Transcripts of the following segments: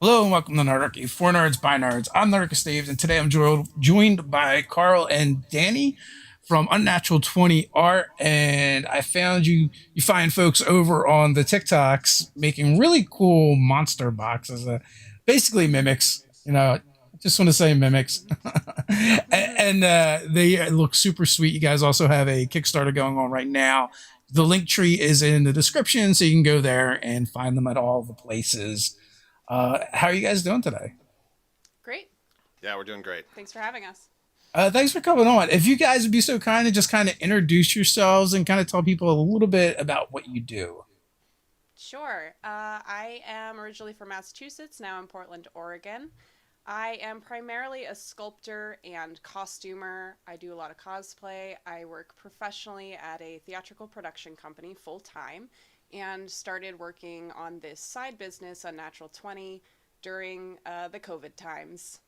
Hello and welcome to Nerdarchy, for nerds by nerds. I'm Nerdarchy Steve, and today I'm joined by Karl and Danny from Unnatural 20 Art. And I found you find folks over on the TikToks making really cool monster boxes, basically mimics. I just want to say mimics, and they look super sweet. You guys also have a Kickstarter going on right now. The link tree is in the description, so you can go there and find them at all the places. How are you guys doing today? Great. Yeah, we're doing great. Thanks for having us. Thanks for coming on. If you guys would be so kind to just kind of introduce yourselves and kind of tell people a little bit about what you do. Sure. I am originally from Massachusetts, now in Portland, Oregon. I am primarily a sculptor and costumer. I do a lot of cosplay. I work professionally at a theatrical production company full time and started working on this side business, Unnatural 20, during the COVID times.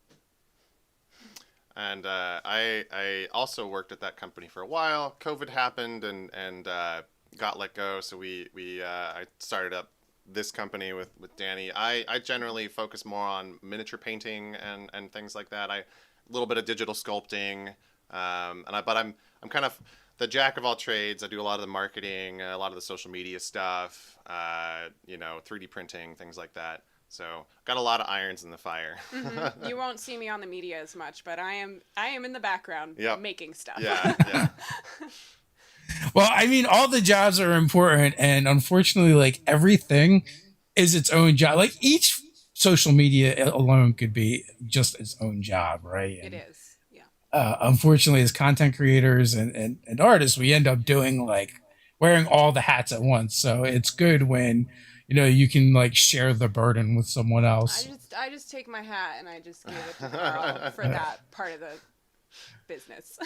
And I also worked at that company for a while. COVID happened and got let go, so we I started up this company with Danny. I generally focus more on miniature painting and things like that. A little bit of digital sculpting, but I'm kind of the jack of all trades. I do a lot of the marketing, a lot of the social media stuff, 3D printing, things like that. So got a lot of irons in the fire. You won't see me on the media as much, but I am in the background Yep. making stuff. Yeah, yeah. Well, I mean, all the jobs are important, and unfortunately, like everything is its own job. Like each social media alone could be just its own job, right? It And is. Yeah. unfortunately, as content creators and artists, we end up doing like wearing all the hats at once. So it's good when you can like share the burden with someone I else. just I just take my hat and I just give it to Karl for that part of the business.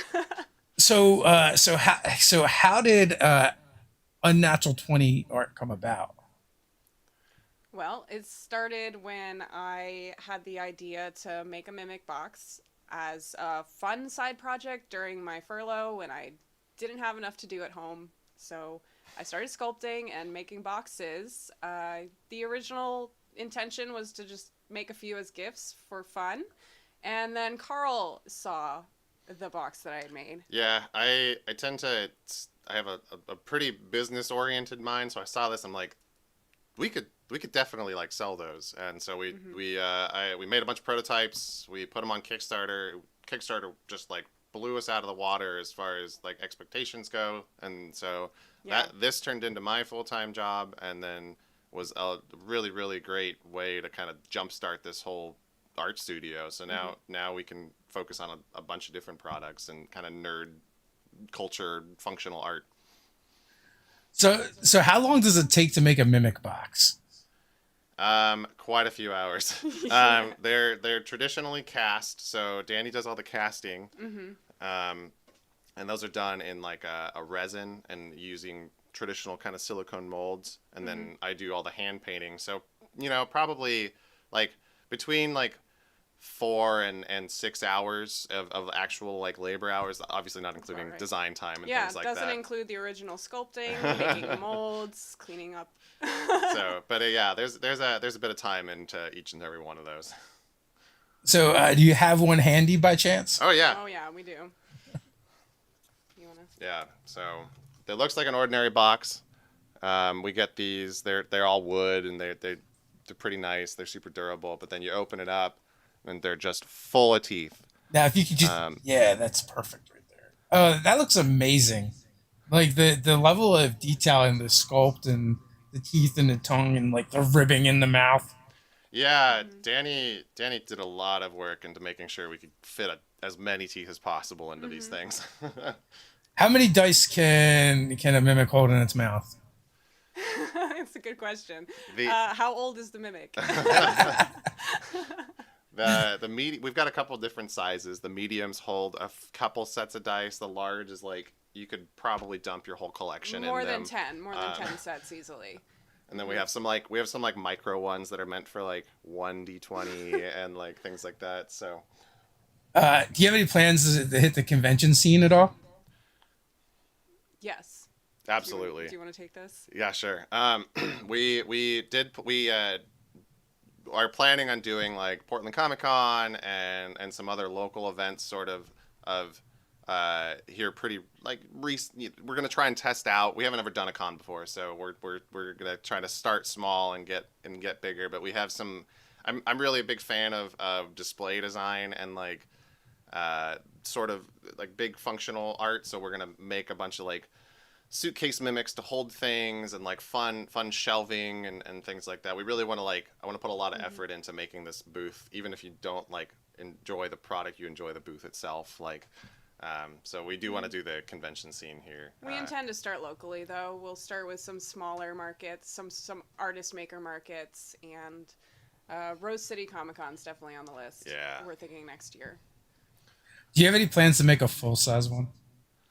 So how did Unnatural 20 art come about? Well, it started when I had the idea to make a mimic box as a fun side project during my furlough when I didn't have enough to do at home. So I started sculpting and making boxes. The original intention was to just make a few as gifts for fun. And then Karl saw the box that I had made. Yeah, I tend to I have a pretty business oriented mind, so I saw this. I'm like, we could definitely like sell those, and so we made a bunch of prototypes. We put them on Kickstarter. Kickstarter just like blew us out of the water as far as like expectations go, and so Yeah. this turned into my full time job, and then was a really great way to kind of jumpstart this whole art studio. So now we can focus on a bunch of different products and kind of nerd culture functional art. So how long does it take to make a mimic box? Quite a few hours. Yeah. They're traditionally cast, so Danny does all the casting. Mm-hmm. Um, and those are done in like a resin and using traditional kind of silicone molds, and Mm-hmm. then I do all the hand painting. So probably like between like 4 and 6 hours of actual like labor hours, obviously not About including right. design time and Yeah, things like doesn't that. include the original sculpting, making the molds, cleaning up. So, but yeah, there's a bit of time into each and every one of those. So do you have one handy by chance? Oh yeah, Oh yeah, we do. You wanna? yeah. So it looks like an ordinary box. We get these. They're all wood and they're pretty nice. They're super durable. But then you open it up and they're just full of teeth. Now, if you could just, Um, yeah, that's perfect right there. That looks amazing. Like the level of detail in the sculpt and the teeth and the tongue and like the ribbing in the mouth. yeah, Mm-hmm. Danny did a lot of work into making sure we could fit as many teeth as possible into these Mm-hmm. things. How many dice can a mimic hold in its mouth? It's a good question. the How old is the mimic? we've got a couple different sizes. The mediums hold couple sets of dice. The large is like you could probably dump your whole collection More in than them. 10, more than Uh, 10 sets easily. and then we have some micro ones that are meant for like 1d20 and like things like that. So Do you have any plans to hit the convention scene at all? Yes. Do absolutely. you want to take this? Yeah, sure. We are planning on doing like Portland Comic Con and some other local events, sort of here pretty like we're gonna try and test out. We haven't ever done a con before, so we're gonna try to start small and get bigger. But we have some. I'm really a big fan of display design and like sort of like big functional art. So we're gonna make a bunch of like suitcase mimics to hold things and like fun shelving and things like that. We really want to I want to put a lot of effort into making this booth, even if you don't like enjoy the product, you enjoy the booth itself. Like, so we do want to do the convention scene here. We intend to start locally though. We'll start with some smaller markets, some artist maker markets, and Rose City Comic Con's definitely on the list. Yeah. We're thinking next year. Do you have any plans to make a full size one?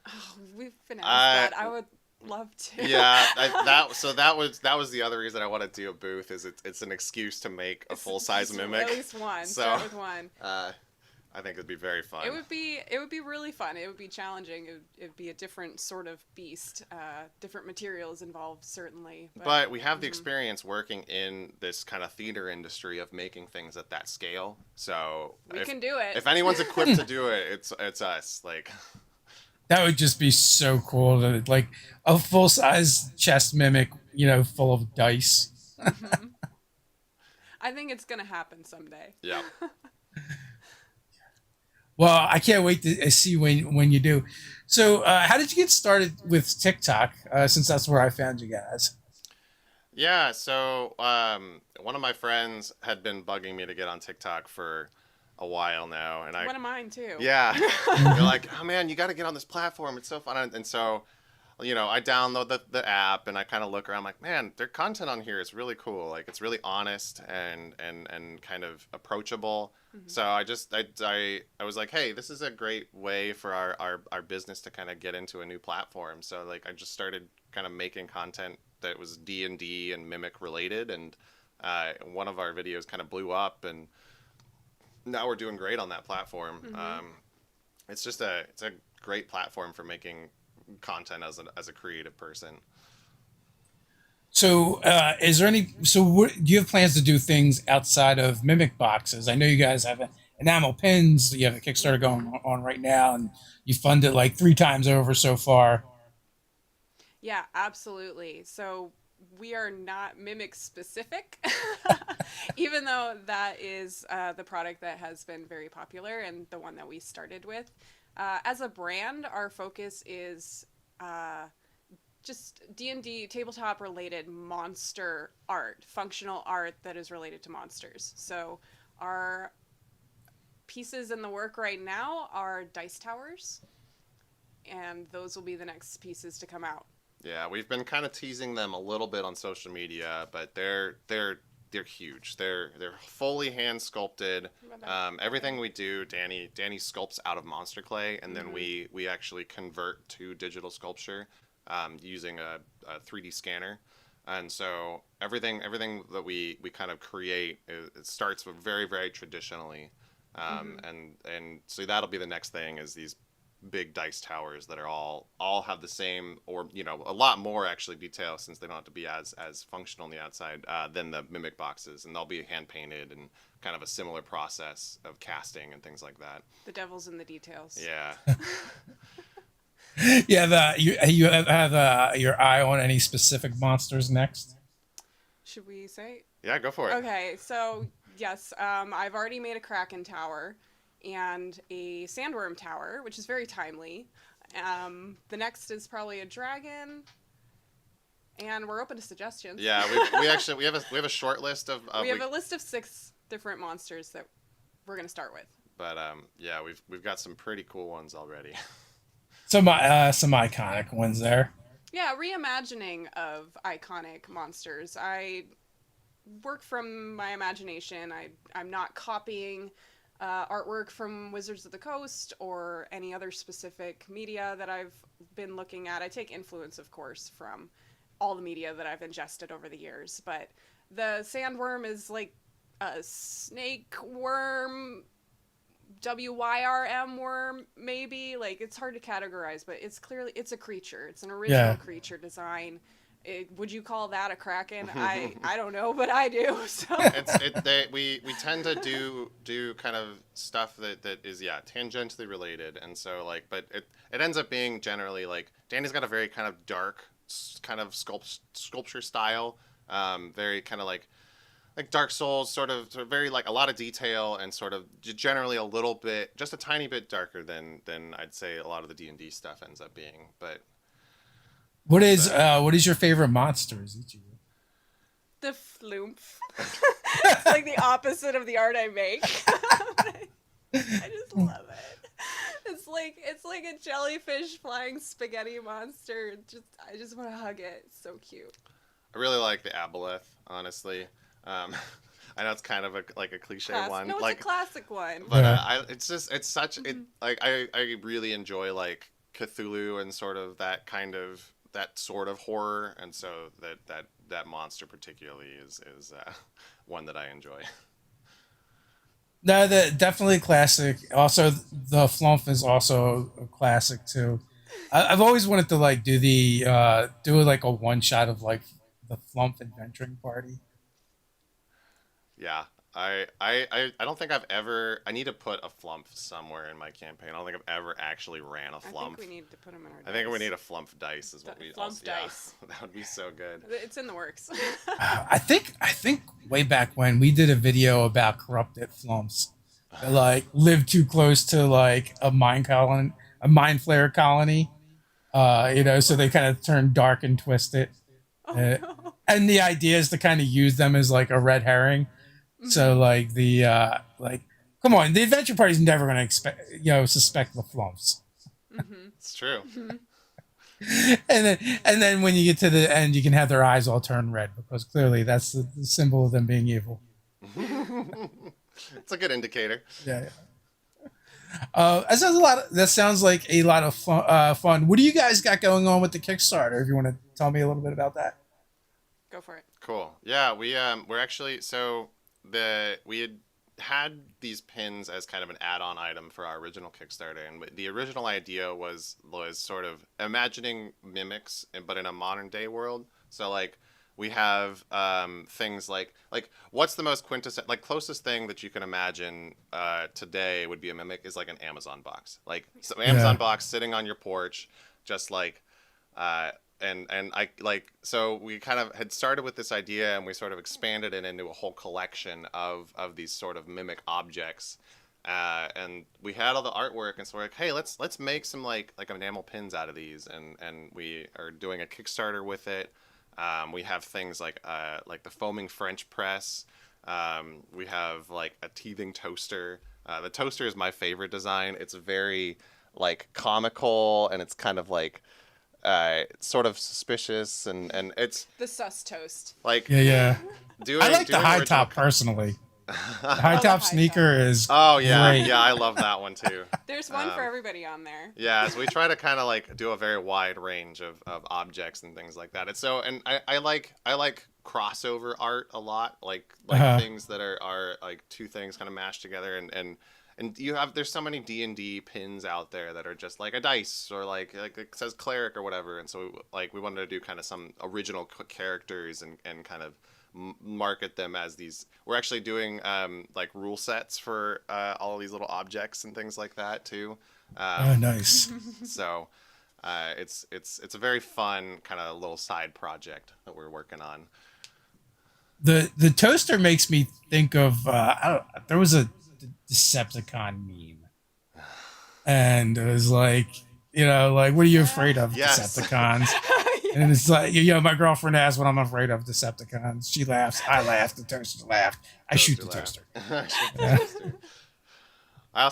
Oh, we've been asked that. I would love to. Yeah, that was the other reason I want to do a booth. Is it's an excuse to make a full size mimic. At least one. So, start with one. I think it'd be very fun. It would be really fun. It would be challenging. It'd be a different sort of beast. Different materials involved certainly. But we have the experience working in this kind of theater industry of making things at that scale. So we can do it. If anyone's equipped to do it, it's us. Like. That would just be so cool. To, like a full size chest mimic, full of dice. Mm-hmm. I think it's gonna happen someday. Yeah. Well, I can't wait to see when you do. So, how did you get started with TikTok? Since that's where I found you guys. Yeah. So, one of my friends had been bugging me to get on TikTok for a while now, and one of mine too. Yeah. You're like, oh man, you got to get on this platform. It's so fun. And so, I download the app and I kind of look around, like, man, their content on here is really cool. Like, it's really honest and kind of approachable. Mm-hmm. So I was like, hey, this is a great way for our business to kind of get into a new platform. So like, I just started kind of making content that was D&D and Mimic related, and one of our videos kind of blew up, and now we're doing great on that platform. Mm-hmm. It's a great platform for making content as a creative person. So, is there any? So, do you have plans to do things outside of Mimic boxes? I know you guys have enamel pins. You have a Kickstarter going on right now, and you funded like 3 times over so far. Yeah, absolutely. So we are not Mimic specific, even though that is the product that has been very popular and the one that we started with. As a brand, our focus is just D&D tabletop related monster art, functional art that is related to monsters. So our pieces in the work right now are dice towers, and those will be the next pieces to come out. Yeah, we've been kind of teasing them a little bit on social media, but they're huge. They're fully hand sculpted. Everything we do, Danny sculpts out of monster clay, and then we actually convert to digital sculpture using a 3D scanner. And so everything that we kind of create, it starts with very, very traditionally. And so that'll be the next thing, is these big dice towers that are all have the same, or a lot more actually detail, since they don't have to be as functional on the outside than the Mimic boxes, and they'll be hand painted and kind of a similar process of casting and things like that. The devil's in the details. Yeah. Yeah, you have your eye on any specific monsters next? Should we say? Yeah, go for it. Okay, so yes, I've already made a Kraken tower and a Sandworm tower, which is very timely. The next is probably a dragon, and we're open to suggestions. Yeah, we have a short list of we have a list of 6 different monsters that we're gonna start with. But yeah, we've got some pretty cool ones already. Some iconic ones there. Yeah, reimagining of iconic monsters. I work from my imagination. I'm not copying artwork from Wizards of the Coast or any other specific media that I've been looking at. I take influence, of course, from all the media that I've ingested over the years. But the sandworm is like a snake worm, WYRM worm, maybe. Like, it's hard to categorize, but it's a creature. It's an original creature design Would you call that a kraken? I don't know, but I do. So We tend to do kind of stuff that is tangentially related, and so like, but it ends up being generally like Danny's got a very kind of dark kind of sculpture style, very kind of like Dark Souls, sort of very like a lot of detail and sort of generally a little bit, just a tiny bit darker than I'd say a lot of the D&D stuff ends up being, but. What is your favorite monsters each of you? the flumph. It's like the opposite of the art I make. I just love it. It's like a jellyfish flying spaghetti monster. I just want to hug it. It's so cute. I really like the aboleth, honestly. I know it's kind of a cliche one. No, it's like, a classic one. But it's such it like I really enjoy like Cthulhu and sort of that sort of horror, and so that monster particularly is one that I enjoy. No, definitely classic. Also, the Flumph is also a classic too. I've always wanted to like do like a one shot of like the Flumph adventuring party. Yeah. I don't think I've ever. I need to put a Flumph somewhere in my campaign. I don't think I've ever actually ran a Flumph. I think we need to put them in our dice. I think we need a Flumph dice. Is what we Flumph dice. Yeah, that would be so good. It's in the works. I think way back when we did a video about corrupted Flumphs that like lived too close to like a mind flare colony. So they kind of turned dark and twisted. No. And the idea is to kind of use them as like a red herring. So like come on, the adventure party's never going to suspect the Flumphs. It's true. and then when you get to the end, you can have their eyes all turn red because clearly that's the symbol of them being evil. It's a good indicator. Yeah. That sounds like a lot of fun. What do you guys got going on with the Kickstarter? If you want to tell me a little bit about that. Go for it. Cool. Yeah, we're actually we had these pins as kind of an add-on item for our original Kickstarter, and the original idea was sort of imagining mimics, but in a modern day world. So like we have things like what's the most closest thing that you can imagine today would be a mimic is like an Amazon box, like so Amazon box sitting on your porch, just like. And I so we kind of had started with this idea, and we sort of expanded it into a whole collection of these sort of mimic objects, and we had all the artwork, and so we're like, hey, let's make some like enamel pins out of these, and we are doing a Kickstarter with it. We have things like the foaming French press. We have like a teething toaster. The toaster is my favorite design. It's very like comical, and it's kind of like. Sort of suspicious, and it's the sus toast. I like the high top personally. The high top sneaker is great. I love that one too. There's one for everybody on there. Yeah, so we try to kind of like do a very wide range of objects and things like that. And so, and I like crossover art a lot, like things that are like two things kind of mashed together, and there's so many D&D pins out there that are just like a dice or like it says cleric or whatever, and so like we wanted to do kind of some original characters and kind of market them as these. We're actually doing like rule sets for all of these little objects and things like that too. Nice. So it's a very fun kind of little side project that we're working on. The toaster makes me think of there was a Decepticon meme, and it was like what are you afraid of? Yes. Decepticons. And it's like my girlfriend asks what I'm afraid of. Decepticons. She laughs, I laugh, the toaster laughed, I shoot the toaster. I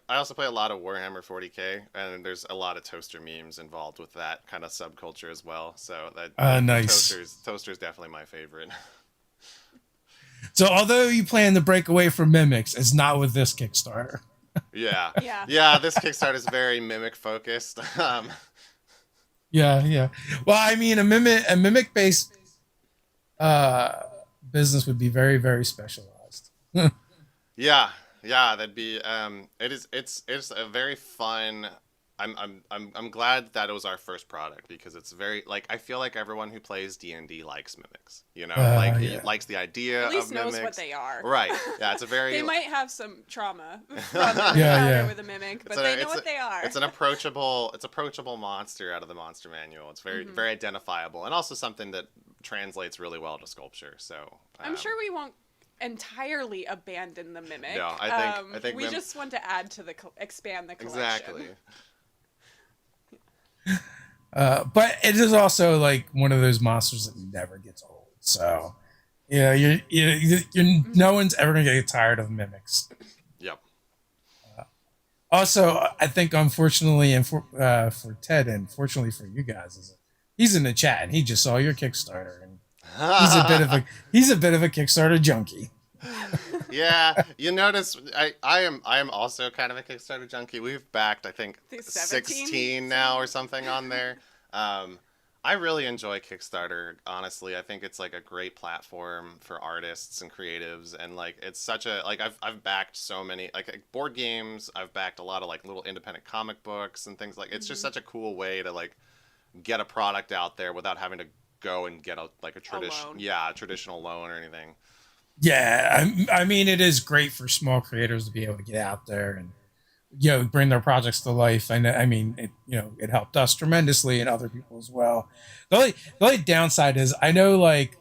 also play a lot of Warhammer 40k, and there's a lot of toaster memes involved with that kind of subculture as well, so that nice. Toaster's definitely my favorite. So although you plan to break away from mimics, it's not with this Kickstarter. Yeah. This Kickstarter is very mimic focused. Yeah. Well, I mean, a mimic based business would be very, very specialized. Yeah, that'd be. It's a very fun I'm glad that it was our first product because it's very like I feel like everyone who plays D&D likes mimics. You know, like Yeah. likes the idea At least of knows mimics. what they are. Right. Yeah, it's a very They might have some trauma from an Yeah, encounter yeah. with a mimic, but they know what they are. It's an approachable monster out of the monster manual. It's very identifiable and also something that translates really well to sculpture. So I'm sure we won't entirely abandon the mimic. No, I think we just want to add to expand the collection. Exactly. But it is also like one of those monsters that never gets old. So, yeah, you're no one's ever gonna get tired of mimics. Yep. Also, I think unfortunately, and for Ted, and fortunately for you guys, he's in the chat and he just saw your Kickstarter, and he's a bit of a Kickstarter junkie. Yeah, you notice I am also kind of a Kickstarter junkie. We've backed I think 16 now or something on there. I really enjoy Kickstarter, honestly. I think it's like a great platform for artists and creatives, and like it's such a like I've backed so many like board games. I've backed a lot of like little independent comic books and things like. It's just such a cool way to like get a product out there without having to go and get a traditional loan or anything. Yeah, I mean, it is great for small creators to be able to get out there and bring their projects to life. And I mean, it helped us tremendously and other people as well. The only downside is I know like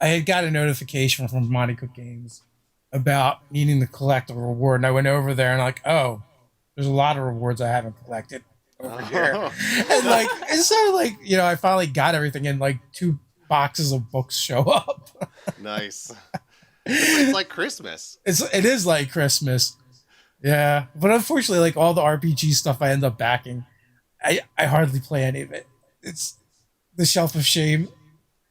I had got a notification from Monty Cook Games about needing to collect a reward, and I went over there and like, oh, there's a lot of rewards I haven't collected over here, and so I finally got everything, and like 2 boxes of books show up. Nice. It's like Christmas. It is like Christmas. Yeah, but unfortunately, like all the RPG stuff I end up backing, I hardly play any of it. It's the Shelf of Shame.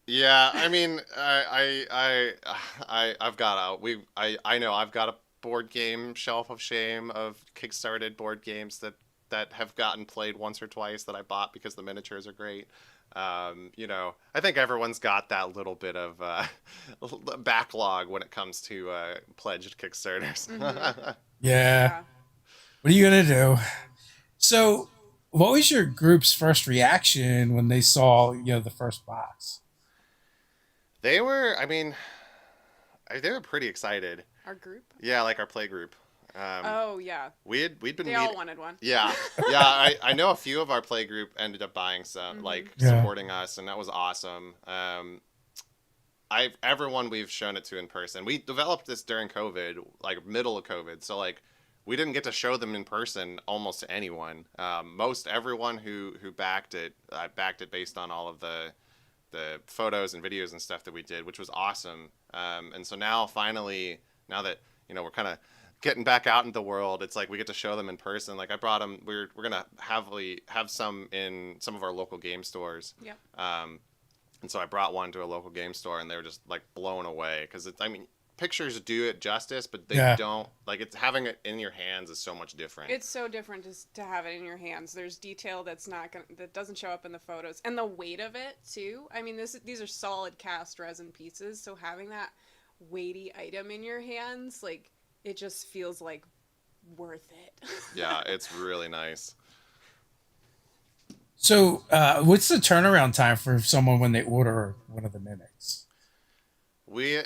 Yeah, I mean, I've got a board game Shelf of Shame of kickstarted board games that have gotten played once or twice that I bought because the miniatures are great. I think everyone's got that little bit of backlog when it comes to pledged Kickstarters. Mm-hmm. Yeah. What are you gonna do? So, what was your group's first reaction when they saw the first box? They were pretty excited. Our group? Yeah, like our play group. Oh yeah. We'd been. They all wanted one. Yeah, yeah. I know a few of our play group ended up buying some, supporting us, and that was awesome. Everyone we've shown it to in person. We developed this during COVID, like middle of COVID, so like we didn't get to show them in person almost to anyone. Most everyone who backed it, backed it based on all of the photos and videos and stuff that we did, which was awesome. And so now finally, now that we're kind of getting back out into the world, it's like we get to show them in person. Like I brought them. We're gonna have some in some of our local game stores. Yeah. And so I brought one to a local game store, and they were just like blown away because pictures do it justice, but they don't. Like it's having it in your hands is so much different. It's so different just to have it in your hands. There's detail that doesn't show up in the photos, and the weight of it too. I mean, these are solid cast resin pieces, so having that weighty item in your hands, like it just feels like worth it. Yeah, it's really nice. So, what's the turnaround time for someone when they order one of the mimics? We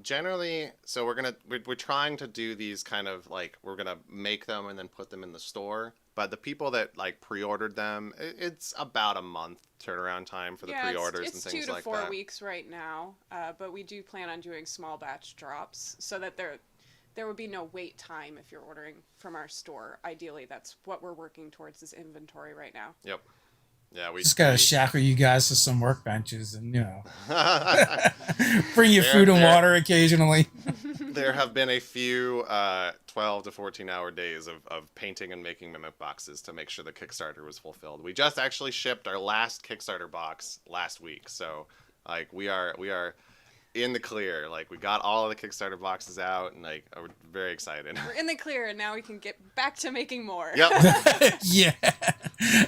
generally, so we're trying to do these kind of like we're gonna make them and then put them in the store. But the people that like pre-ordered them, it's about a month turnaround time for the pre-orders and things like that. It's 2 to 4 weeks right now, but we do plan on doing small batch drops so that there would be no wait time if you're ordering from our store. Ideally, that's what we're working towards is inventory right now. Yep. Yeah, we just gotta shackle you guys to some workbenches and bring you food and water occasionally. There have been a few 12 to 14-hour days of painting and making mimic boxes to make sure the Kickstarter was fulfilled. We just actually shipped our last Kickstarter box last week, so like we are in the clear. Like we got all of the Kickstarter boxes out, and like we're very excited. We're in the clear, and now we can get back to making more. Yep. Yeah.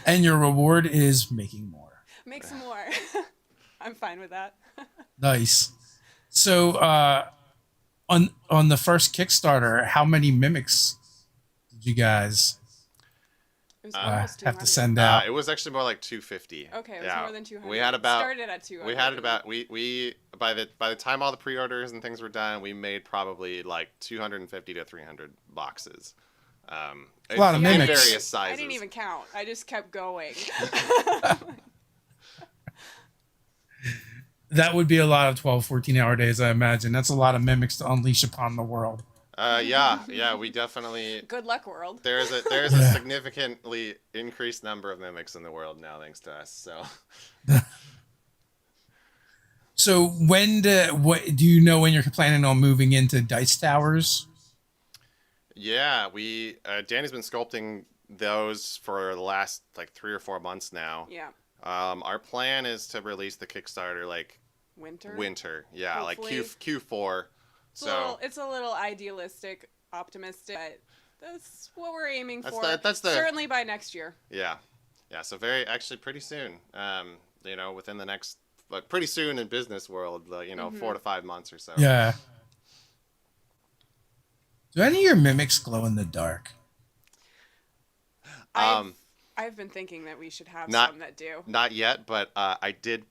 And your reward is making more. Make some more. I'm fine with that. Nice. So, on the first Kickstarter, how many mimics did you guys? It was almost 200. have to send out. It was actually more like 250. Okay, it was more than 200. We had about started at 200. We had about we by the time all the pre-orders and things were done, we made probably like 250 to 300 boxes. A lot of mimics. Various sizes. I didn't even count. I just kept going. That would be a lot of 12, 14-hour days, I imagine. That's a lot of mimics to unleash upon the world. Yeah, we definitely. Good luck, world. There's a significantly increased number of mimics in the world now, thanks to us. So what do you know when you're planning on moving into Dice Towers? Yeah, Danny's been sculpting those for the last like 3 or 4 months now. Yeah. Our plan is to release the Kickstarter like Winter. Yeah, Hopefully. like Q4. It's a little idealistic, optimistic, but that's what we're aiming for. That's the certainly by next year. Yeah. So pretty soon. Within the next, like pretty soon in business world, 4 to 5 months or so. Yeah. Do any of your mimics glow in the dark? I've been thinking that we should have Not- some that do. Not yet, but I did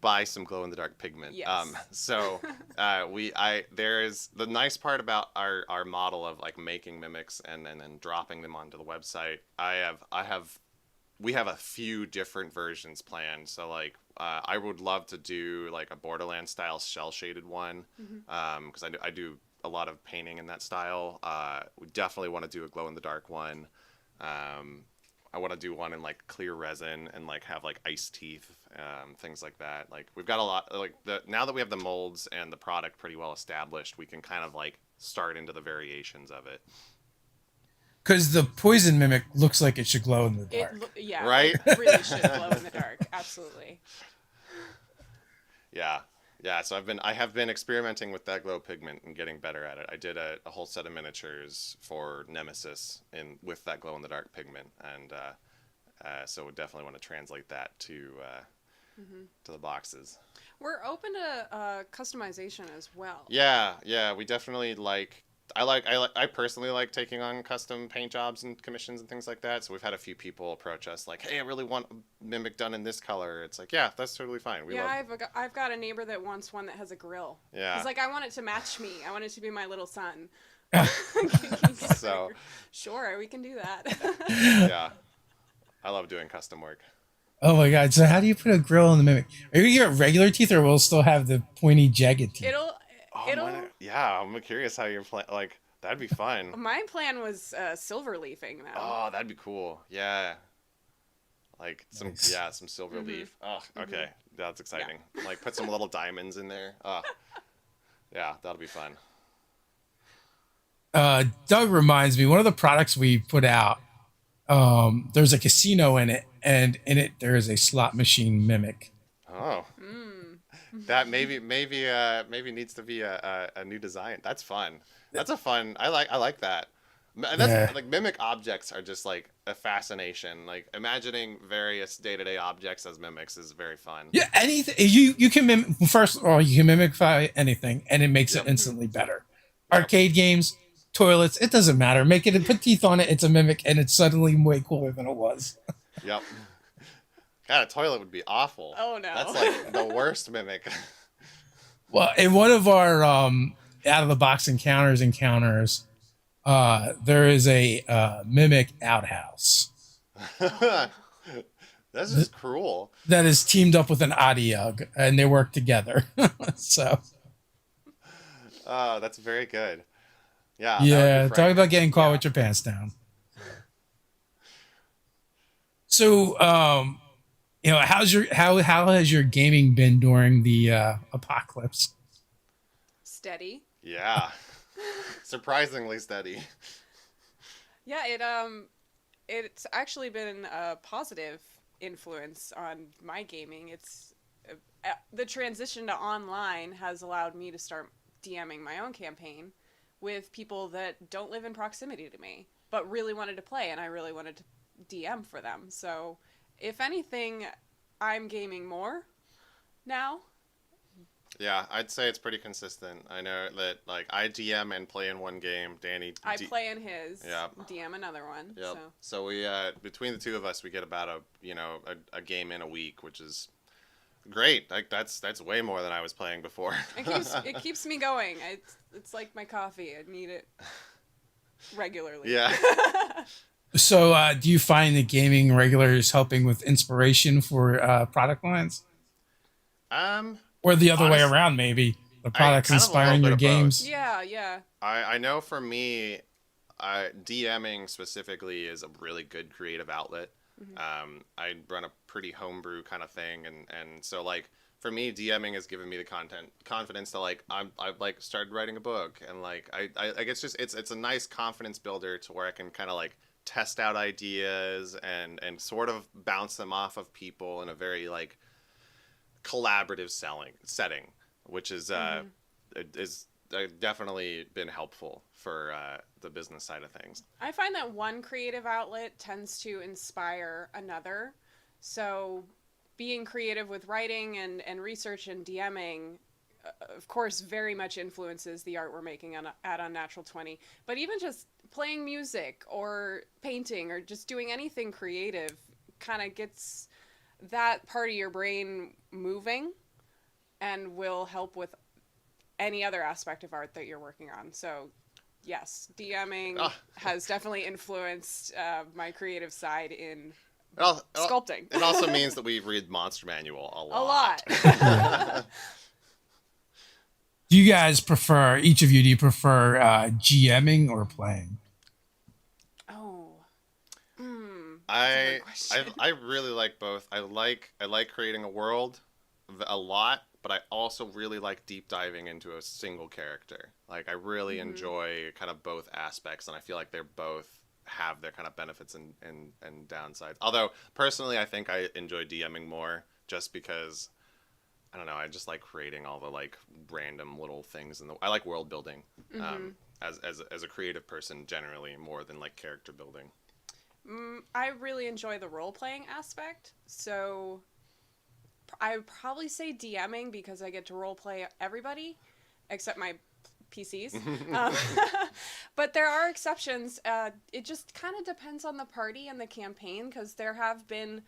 buy some glow in the dark pigment. Yes. So there is the nice part about our model of like making mimics and then dropping them onto the website. We have a few different versions planned. So like I would love to do like a Borderlands style shell shaded one, because I do a lot of painting in that style. We definitely want to do a glow in the dark one. I want to do one in like clear resin and like have like ice teeth, things like that. Like we've got a lot like now that we have the molds and the product pretty well established, we can kind of like start into the variations of it. Because the poison mimic looks like it should glow in the dark. Right? It really should glow in the dark. Absolutely. Yeah, so I have been experimenting with that glow pigment and getting better at it. I did a whole set of miniatures for Nemesis with that glow in the dark pigment, and so we definitely want to translate that to the boxes. We're open to customization as well. Yeah, we definitely like. I personally like taking on custom paint jobs and commissions and things like that. So we've had a few people approach us like, "Hey, I really want a mimic done in this color." It's like, yeah, that's totally fine. I've got a neighbor that wants one that has a grill. Yeah. He's like, I want it to match me. I want it to be my little son. So sure, we can do that. Yeah, I love doing custom work. Oh my god! So how do you put a grill in the mimic? Are you gonna get regular teeth, or will it still have the pointy, jagged teeth? Yeah, I'm curious how you're playing. Like that'd be fun. My plan was silver leafing them. Oh, that'd be cool. Yeah, like some silver leaf. Oh, okay, that's exciting. Yeah. Like put some little diamonds in there. Oh, yeah, that'll be fun. Doug reminds me, one of the products we put out, there's a casino in it, and in it there is a slot machine mimic. Oh. That maybe needs to be a new design. That's fun. That's a fun. I like that. Like mimic objects are just like a fascination. Like imagining various day-to-day objects as mimics is very fun. Yeah, anything you can mimic. First of all, you can mimicify anything, and it makes it instantly better. Yep. Arcade games, toilets, it doesn't matter. Make it, put teeth on it. It's a mimic, and it's suddenly way cooler than it was. Yep. God, a toilet would be awful. Oh no. That's like the worst mimic. Well, in one of our out of the box encounters, there is a mimic outhouse. That's just cruel. That is teamed up with an Adiug, and they work together. So. Oh, that's very good. Yeah. Yeah. Talk about getting caught with your pants down. So, how has your gaming been during the apocalypse? Steady. Yeah. Surprisingly steady. Yeah, it's actually been a positive influence on my gaming. It's the transition to online has allowed me to start DMing my own campaign with people that don't live in proximity to me, but really wanted to play, and I really wanted to DM for them. So if anything, I'm gaming more now. Yeah, I'd say it's pretty consistent. I know that like I DM and play in one game. Danny, I play in his, yeah, DM another one. yep. So So we between the two of us, we get about a game in a week, which is great. Like that's way more than I was playing before. it keeps me going. It's like my coffee. I need it regularly. Yeah. So, do you find the gaming regulars helping with inspiration for product lines, Um, or the other way honest, around? Maybe the I products kind of a little inspiring bit your of both. games. Yeah, yeah. I know for me, DMing specifically is a really good creative outlet. I run a pretty homebrew kind of thing, and so like for me, DMing has given me the confidence to like I've like started writing a book, and like I like it's a nice confidence builder to where I can kind of like test out ideas and sort of bounce them off of people in a very like collaborative selling setting, which is definitely been helpful for the business side of things. I find that one creative outlet tends to inspire another. So, being creative with writing and research and DMing, of course, very much influences the art we're making at Unnatural 20. But even just playing music or painting or just doing anything creative kind of gets that part of your brain moving and will help with any other aspect of art that you're working on. So, yes, DMing has definitely influenced my creative side in sculpting. It also means that we read Monster Manual a lot. A lot. Do you guys prefer, each of you, do you prefer GMing or playing? Oh. That's a I good question. I really like both. I like creating a world a lot, but I also really like deep diving into a single character. Like I really enjoy kind of both aspects, and I feel like they're both have their kind of benefits and downsides. Although personally, I think I enjoy DMing more just because I don't know. I just like creating all the like random little things, and I like world building as a creative person generally more than like character building. I really enjoy the role playing aspect, so I would probably say DMing because I get to role play everybody except my PCs. um, but there are exceptions. It just kind of depends on the party and the campaign because there have been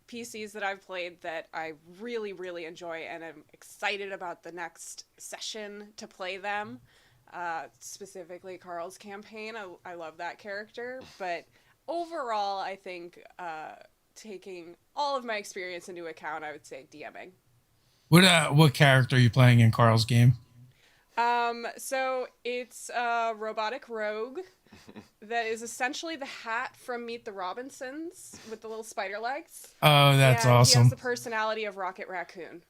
PCs that I've played that I really, really enjoy and I'm excited about the next session to play them. Specifically Karl's campaign. I love that character, but overall, I think taking all of my experience into account, I would say DMing. What character are you playing in Carl's game? So it's a robotic rogue that is essentially the hat from Meet the Robinsons with the little spider legs. Oh, that's and awesome. He has the personality of Rocket Raccoon.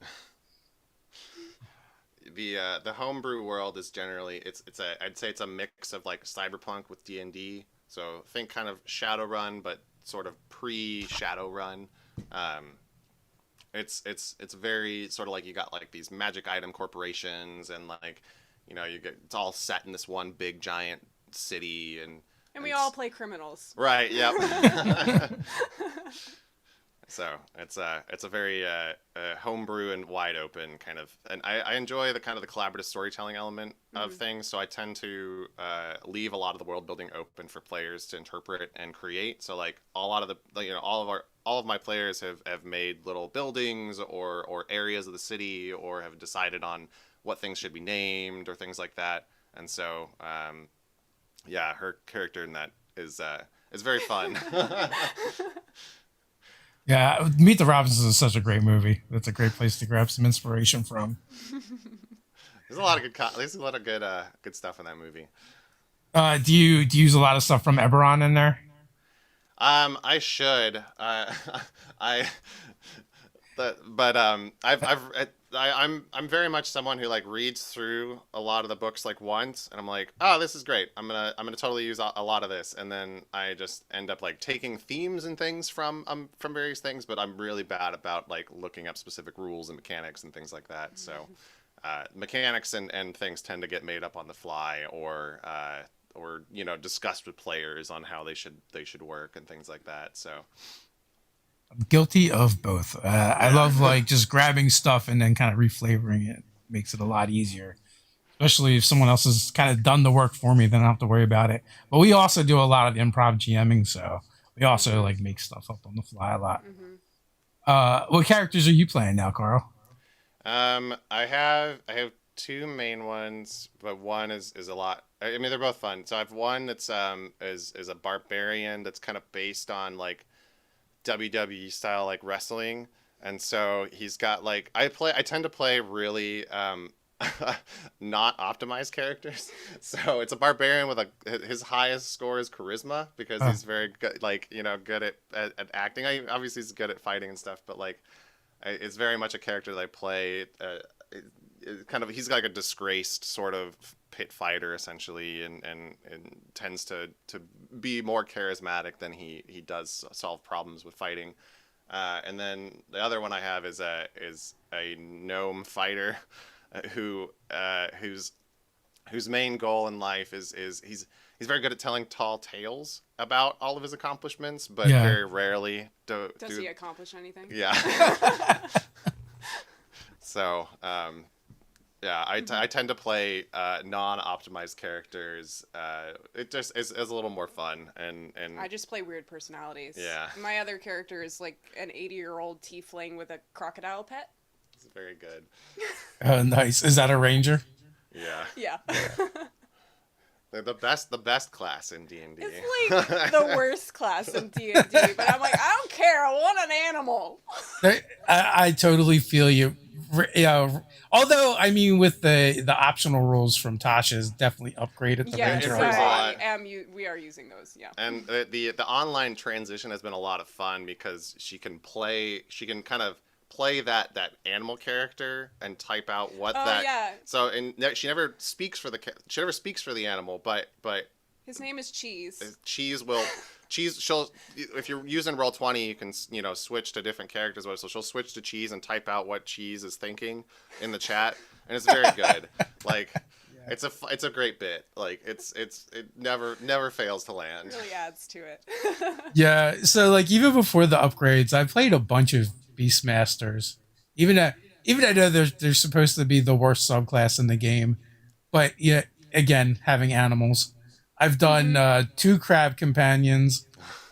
The homebrew world is generally I'd say it's a mix of like cyberpunk with D&D. So think kind of Shadowrun, but sort of pre-Shadowrun. It's very sort of like you got like these magic item corporations and like it's all set in this one big giant city and we all play criminals. Right. Yep. So it's a very homebrew and wide open kind of, and I enjoy the kind of the collaborative storytelling element of things. So I tend to leave a lot of the world building open for players to interpret and create. So like a lot of the all of my players have made little buildings or areas of the city or have decided on what things should be named or things like that. And so yeah, her character in that is very fun. Yeah, Meet the Robinsons is such a great movie. That's a great place to grab some inspiration from. There's a lot of good stuff in that movie. Do you use a lot of stuff from Eberron in there? I should. I'm very much someone who like reads through a lot of the books like once, and I'm like, oh, this is great. I'm gonna totally use a lot of this, and then I just end up like taking themes and things from various things, but I'm really bad about like looking up specific rules and mechanics and things like that. So mechanics and things tend to get made up on the fly, or discussed with players on how they should work and things like that. So. I'm guilty of both. I love like just grabbing stuff and then kind of reflavoring it. makes it a lot easier. Especially if someone else has kind of done the work for me, then I don't have to worry about it. But we also do a lot of improv GMing, so we also Mhm. like make stuff up on the fly a lot. Mhm. What characters are you playing now, Carl? I have two main ones, but one is a lot. I mean, they're both fun. So I have one that's is a barbarian that's kind of based on like WWE style like wrestling, and so he's got like I tend to play really not optimized characters. So it's a barbarian with a his highest score is charisma because Uh, he's very good, like good at acting. Obviously he's good at fighting and stuff, but like it's very much a character that I play. Kind of he's like a disgraced sort of pit fighter essentially, and tends to be more charismatic than he does solve problems with fighting. And then the other one I have is a gnome fighter whose main goal in life is he's very good at telling tall tales about all of his accomplishments, but yeah. very rarely Does he accomplish anything? yeah. So yeah, I tend to play non-optimized characters. It just is a little more fun, and I just play weird personalities. Yeah. My other character is like an 80-year-old tiefling with a crocodile pet. it's very good. Nice. Is that a ranger? Yeah, Yeah. they're the best class in D&D. It's like the worst class in D&D, but I'm like, I don't care. I want an animal. I totally feel you. Yeah. Although, I mean, with the optional rules from Tasha's definitely upgraded the Yes, It ranger a brings a lot. lot. we are using those. Yeah. And the online transition has been a lot of fun because she can kind of play that animal character and type out what Oh that yeah. so and she never speaks for the animal, but His name is Cheese. she'll if you're using Roll20 you can switch to different characters, so she'll switch to Cheese and type out what Cheese is thinking in the chat, and it's very good. Like it's a great bit. Like it never fails to land. Really adds to it. Yeah. So, like, even before the upgrades, I played a bunch of Beastmasters. Even at, even I know they're supposed to be the worst subclass in the game, but yeah, again, having animals. I've done Mhm. two crab companions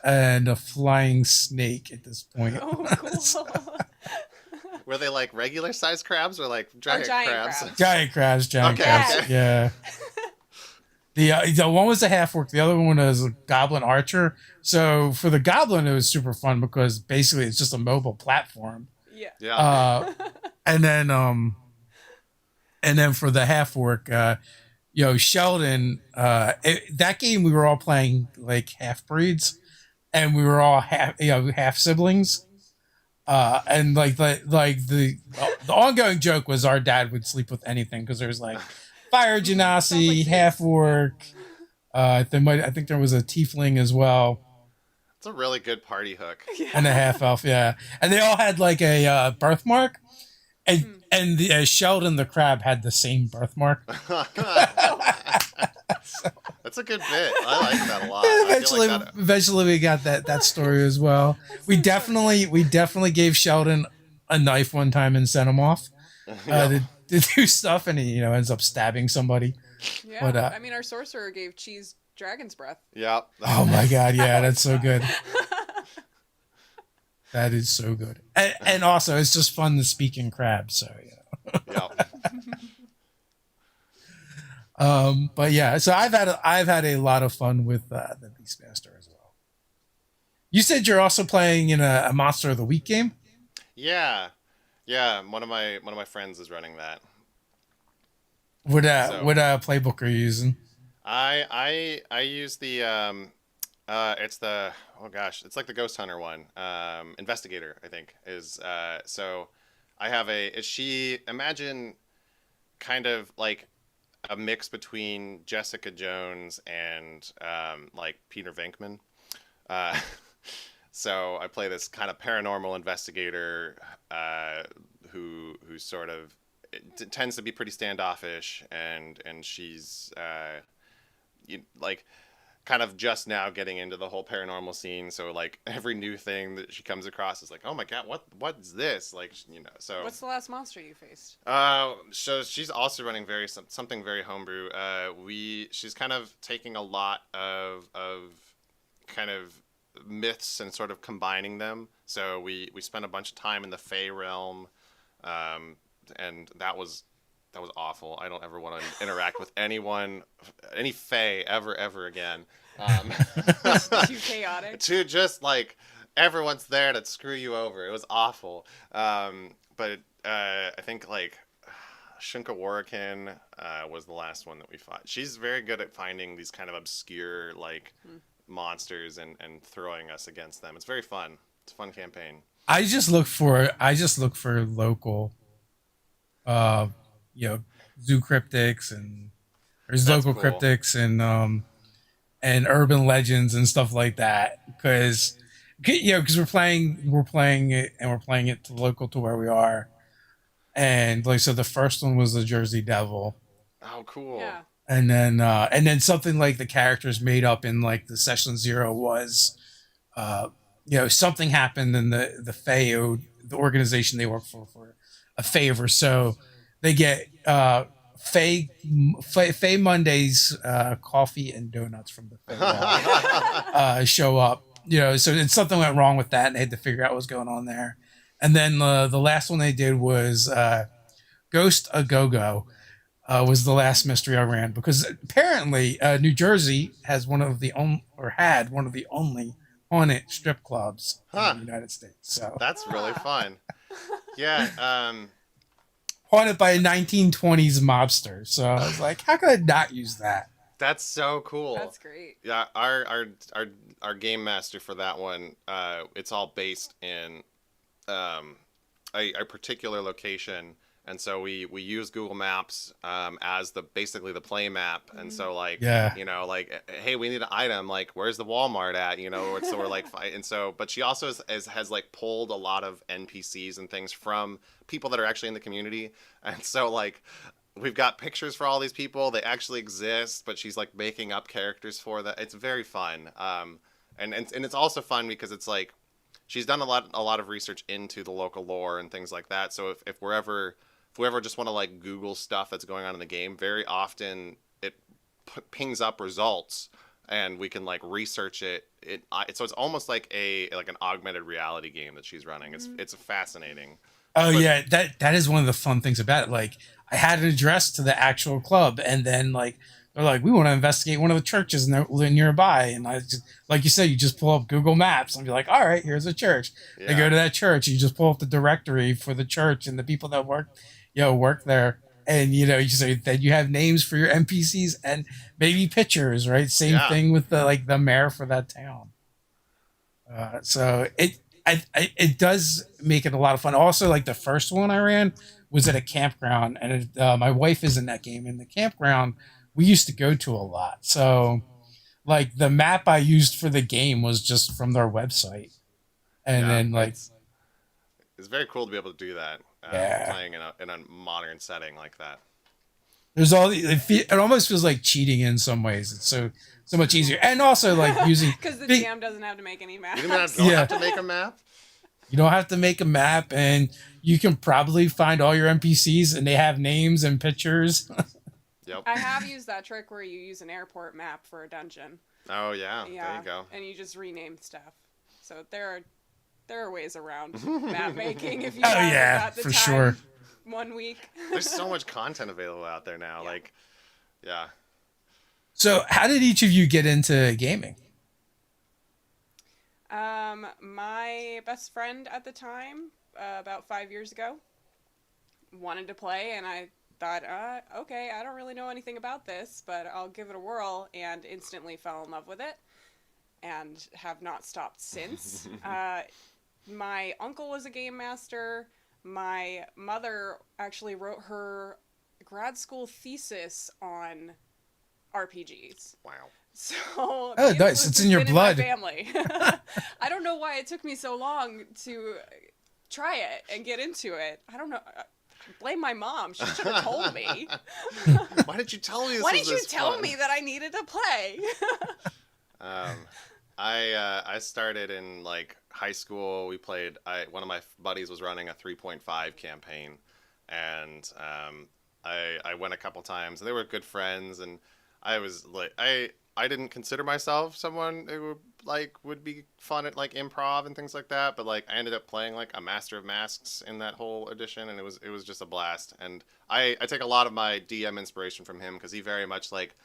and a flying snake at this point. Oh, So, cool. Were they like regular sized crabs or like giant, giant crabs? crabs. giant crabs, giant Okay, crabs. okay. Yeah. The one was a half orc. The other one was a goblin archer. So for the goblin, it was super fun because basically it's just a mobile platform. Yeah. Yeah. And then for the half orc, Sheldon. That game we were all playing like half breeds, and we were all half siblings. And the ongoing joke was our dad would sleep with anything because there's like fire genasi, Sounds like half Zeus. orc. I think there was a tiefling as well, It's a really good party hook. and a half elf. Yeah, and they all had like a birthmark, and Mm. Sheldon the crab had the same birthmark. That's a good bit. I like that a lot. I feel like that, Eventually we got that story as well. That's We so definitely gave Sheldon a knife one time and sent him off yeah. to do stuff, and he ends up stabbing somebody. Yeah. But, I mean, our sorcerer gave Cheese dragon's breath. Yeah. Oh my god, yeah, that's so good. That is so good, and also it's just fun to speak in crab. So yeah. Yeah. But yeah, so I've had a lot of fun with the Beastmaster as well. You said you're also playing in a Monster of the Week game. Yeah. Yeah. One of my friends is running that. What So- playbook are you using? I use the it's the oh gosh, it's like the Ghost Hunter one. Investigator, I think, is so I have imagine kind of like a mix between Jessica Jones and like Peter Venkman. Uh, so I play this kind of paranormal investigator who sort of tends to be pretty standoffish, and she's like kind of just now getting into the whole paranormal scene. So like every new thing that she comes across is like, oh my god, what's this? Like, you know. So What's the last monster you faced? So she's also running something very homebrew. She's kind of taking a lot of kind of myths and sort of combining them. So we spent a bunch of time in the Fey realm, and that was awful. I don't ever want to interact with anyone, any Fey ever again. Too chaotic. To just like everyone's there to screw you over. It was awful. But I think like Shunka Warakin was the last one that we fought. She's very good at finding these kind of obscure like monsters and throwing us against them. It's very fun. It's a fun campaign. I just look for local, zoo cryptics and there's That's local cool. cryptics and urban legends and stuff like that because we're playing it to local to where we are, and like so the first one was the Jersey Devil. Oh, cool. Yeah. And then something like the characters made up in like the session 0 was, something happened in the FAO, the organization they work for a favor. So they get Faye Mondays coffee and donuts from the Faye show up. So something went wrong with that and they had to figure out what was going on there. And then the last one they did was Ghost A Go-Go. Was the last mystery I ran because apparently New Jersey has had one of the only haunted strip clubs in the United States. So That's really fun. Yeah. Haunted by a 1920s mobster. So I was like, how could I not use that? That's so cool. That's great. Yeah, our game master for that one, it's all based in a particular location. And so we use Google Maps as basically the play map, and so like hey, we need an item, like where's the Walmart at, so we're like and so but she also has like pulled a lot of NPCs and things from people that are actually in the community, and so like we've got pictures for all these people, they actually exist, but she's like making up characters for that. It's very fun, and it's also fun because it's like she's done a lot of research into the local lore and things like that. So if we ever just want to like Google stuff that's going on in the game, very often it pings up results and we can like research it. So it's almost like an augmented reality game that she's running. It's fascinating. That is one of the fun things about it. Like I had an address to the actual club, and then like they're like, we want to investigate one of the churches nearby, and I just, like you said, you just pull up Google Maps and be like, all right, here's a church. Yeah. They go to that church, you just pull up the directory for the church and the people that work there, and you say that you have names for your NPCs and maybe pictures, right? Same thing with the mayor for that town. So it does make it a lot of fun. Also, like the first one I ran was at a campground, and my wife is in that game. In the campground we used to go to a lot. So like the map I used for the game was just from their website, and then like it's very cool to be able to do that. Playing in a modern setting like that. There's it almost feels like cheating in some ways. It's so much easier, and also like using because the GM doesn't have to make any maps. You don't have to make a map. You don't have to make a map, and you can probably find all your NPCs, and they have names and pictures. Yep. I have used that trick where you use an airport map for a dungeon. Oh yeah, there you go. And you just rename stuff. So there are ways around map making if you got the for time sure. 1 week. There's so much content available out there now. So how did each of you get into gaming? My best friend at the time, about 5 years ago, wanted to play, and I thought, okay, I don't really know anything about this, but I'll give it a whirl, and instantly fell in love with it, and have not stopped since. My uncle was a game master. My mother actually wrote her grad school thesis on RPGs. Wow. So nice. It's in your blood. In my family. I don't know why it took me so long to try it and get into it. I don't know. Blame my mom. She should have told me. Why did you tell me this? Why did you tell me that I needed to play? Um, I started in like high school. We played. One of my buddies was running a 3.5 campaign, and I went a couple times. And they were good friends, and I was like I didn't consider myself someone who would be fun at like improv and things like that. But like I ended up playing like a Master of Masks in that whole edition, and it was just a blast. And I take a lot of my DM inspiration from him because he very much like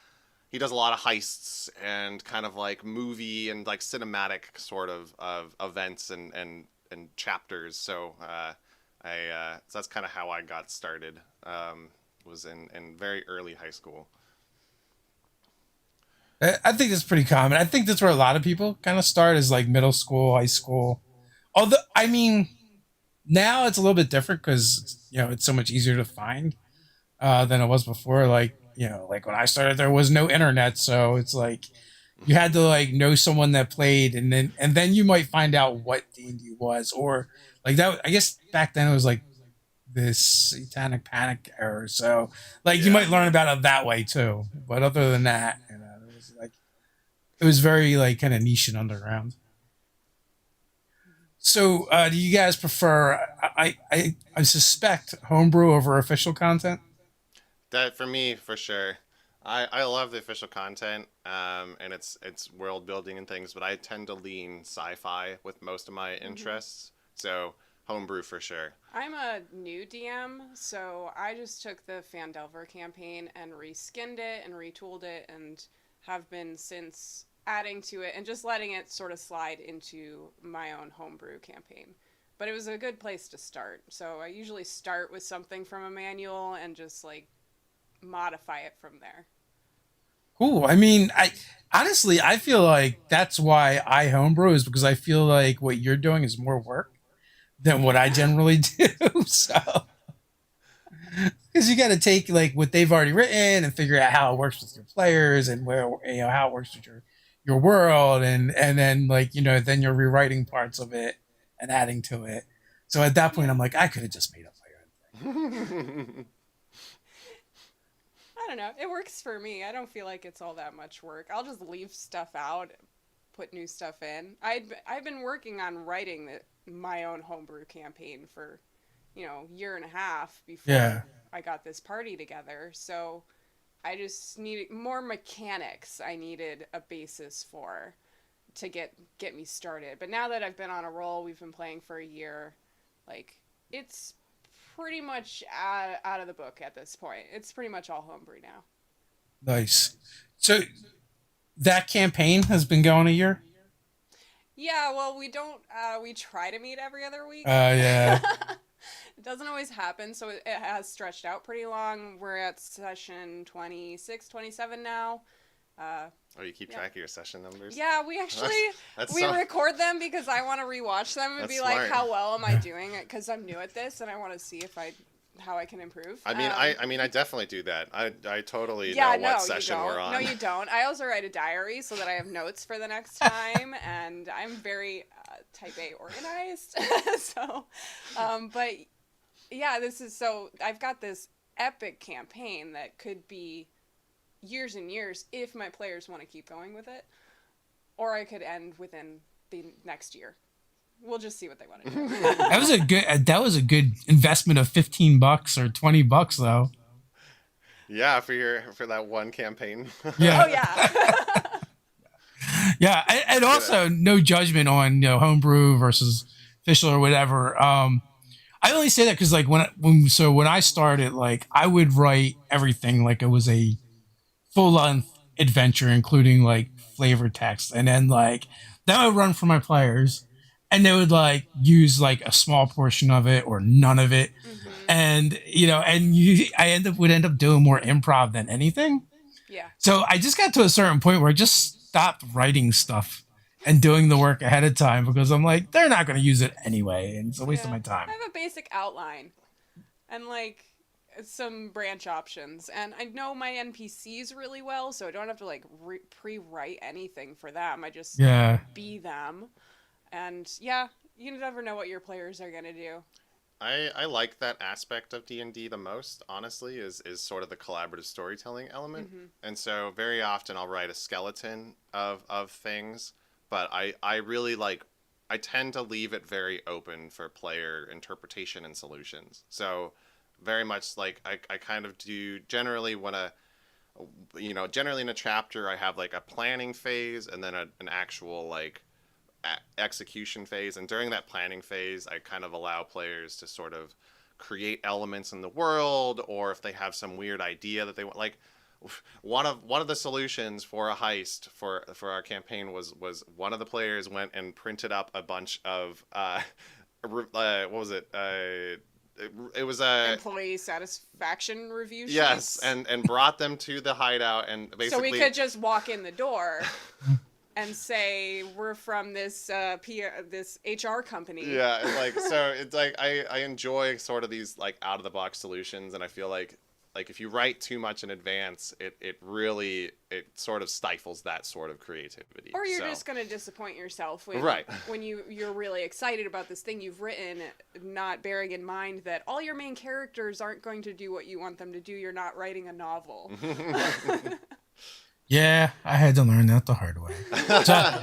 he does a lot of heists and kind of like movie and like cinematic sort of events and chapters. So that's kind of how I got started. Was in very early high school. I think that's pretty common. I think that's where a lot of people kind of start is like middle school, high school. Although, I mean, now it's a little bit different because it's so much easier to find than it was before. Like like when I started, there was no internet, so it's like you had to like know someone that played, and then you might find out what D&D was, or like that. I guess back then it was like this Satanic Panic era, so like you Yeah. might learn about it that way too. But other than that, it was like it was very like kind of niche and underground. So, do you guys prefer? I suspect homebrew over official content. That for me for sure. I love the official content, and it's world building and things, but I tend to lean sci-fi with most of my interests. So homebrew for sure. I'm a new DM, so I just took the Fandelver campaign and reskinned it and retooled it and have been since adding to it and just letting it sort of slide into my own homebrew campaign. But it was a good place to start. So I usually start with something from a manual and just like modify it from there. Cool. I mean, I honestly I feel like that's why I homebrew is because I feel like what you're doing is more work than what I generally do. So, because you got to take like what they've already written and figure out how it works with your players and where how it works with your world, and then like then you're rewriting parts of it and adding to it. So at that point, Yeah. I'm like, I could have just made up my own thing. I don't know. It works for me. I don't feel like it's all that much work. I'll just leave stuff out, put new stuff in. I've been working on writing my own homebrew campaign for, year and a half Yeah. before I got this party together. So I just needed more mechanics. I needed a basis for to get me started. But now that I've been on a roll, we've been playing for a year. Like it's pretty much out of the book at this point. It's pretty much all homebrew now. Nice. So that campaign has been going a year. Yeah, well, we don't. We try to meet every other week. Yeah. It doesn't always happen, so it has stretched out pretty long. We're at session 26, 27 now. Oh, you keep Yeah. track of your session numbers? Yeah, we actually That's we so, record them because I want to rewatch them and That's be like, smart. how well am I doing? Because I'm new at this and I want to see if how I can improve. I mean, I definitely do that. I totally Yeah, know no, what you session don't. we're on. No, you don't. I also write a diary so that I have notes for the next time, and I'm very type A organized. So, but yeah, I've got this epic campaign that could be years and years if my players want to keep going with it, or I could end within the next year. We'll just see what they want to do. That was a good investment of $15 or $20 though. Yeah, for that one campaign. Yeah. Oh yeah. Yeah, and also no judgment on homebrew versus official or whatever. I only say that because like when I started, like I would write everything like it was a full length adventure, including like flavor text, and then like that would run for my players, and they would like use like a small portion of it or none of it, Hmm. and I would end up doing more improv than anything. Yeah. So I just got to a certain point where I just stopped writing stuff and doing the work ahead of time because I'm like, they're not going to use it anyway, and it's a waste of Yeah. my time. I have a basic outline and like some branch options, and I know my NPCs really well, so I don't have to like pre-write anything for them. I just Yeah. be them, and yeah, you never know what your players are gonna do. I like that aspect of D&D the most, honestly, is sort of the collaborative storytelling element. Mm-hmm. And so very often I'll write a skeleton of things, but I really like I tend to leave it very open for player interpretation and solutions. So very much like I kind of do generally when generally in a chapter I have like a planning phase and then an actual like execution phase, and during that planning phase I kind of allow players to sort of create elements in the world, or if they have some weird idea that they want, like one of the solutions for a heist for our campaign was one of the players went and printed up a bunch of what was it it was a Employee satisfaction review yes, sheets. and brought them to the hideout, and So we basically could just walk in the door and say we're from this this HR company. yeah, like so it's like I enjoy sort of these like out of the box solutions, and I feel like if you write too much in advance, it really it sort of stifles that sort of creativity. Or you're So, just going to disappoint yourself when, right. when you're really excited about this thing you've written, not bearing in mind that all your main characters aren't going to do what you want them to do. You're not writing a novel. Yeah, I had to learn that the hard way.